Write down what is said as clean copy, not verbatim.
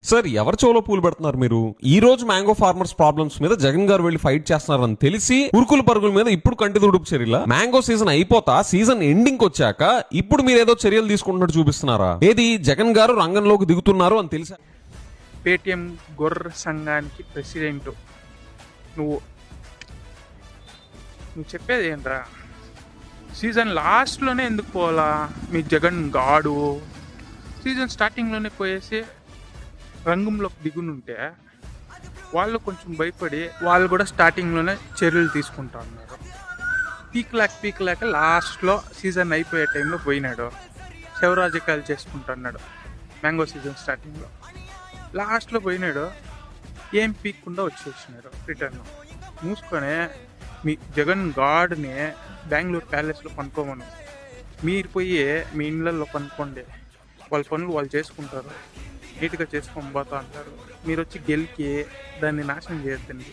Sir ఎవరి చెవులో పూలు పెడుతున్నారు మీరు? ఈ రోజు మ్యాంగో ఫార్మర్స్ ప్రాబ్లమ్స్ మీద జగన్ గారు వెళ్లి ఫైట్ చేస్తున్నారని తెలిసి ఉరుకుల పరుగుల మీద ఇప్పుడు కంటి తుడుపు చర్యల? మ్యాంగో సీజన్ అయిపోతా సీజన్ ఎండింగ్ వచ్చాక ఇప్పుడు మీరు ఏదో చర్యలు తీసుకుంటున్నట్టు చూపిస్తున్నారా? ఏది జగన్ గారు రంగంలోకి దిగుతున్నారు అని తెలుసా? పేటిఎం గొర్రె సంఘానికి ప్రెసిడెంట్ నువ్వు చెప్పేది ఏంట్రా? సీజన్ లాస్ట్లోనే ఎందుకు పోవాలా? మీ జగన్ గాడు సీజన్ స్టార్టింగ్లోనే పోయేసి రంగంలోకి దిగునుంటే వాళ్ళు కొంచెం భయపడి వాళ్ళు కూడా స్టార్టింగ్లోనే చర్యలు తీసుకుంటా ఉన్నారు. పీక్ లేక లాస్ట్లో సీజన్ అయిపోయే టైంలో పోయినాడు, శివరాజకాయలు చేసుకుంటున్నాడు. మ్యాంగో సీజన్ స్టార్టింగ్లో లాస్ట్లో పోయినాడు, ఏం పీక్కుండా వచ్చేసినాడు రిటర్న్. మూసుకొని మీ జగన్ గాడ్ని బెంగళూరు ప్యాలెస్లో పనుకోమను. మీరు పోయి మీ ఇళ్ళల్లో పనుకోండి, వాళ్ళ పనులు వాళ్ళు చేసుకుంటారు, నీట్గా చేసుకొని పోతా అంటారు. మీరు వచ్చి గెలికి దాన్ని నాశనం చేయొద్దండి.